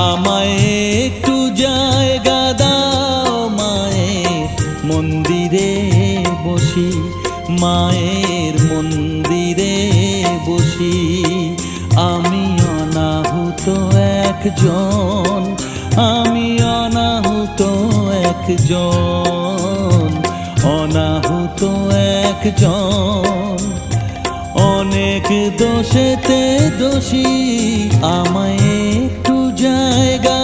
আমায় একটু জায়গা দাও মায়ের মন্দিরে বসি, মায়ের মন্দিরে বসি। আমি অনাহুত একজন, আমি অনাহুত একজন, অনাহুত একজন। অনেক দোষেতে দোষী, আমায় একটু জায়গা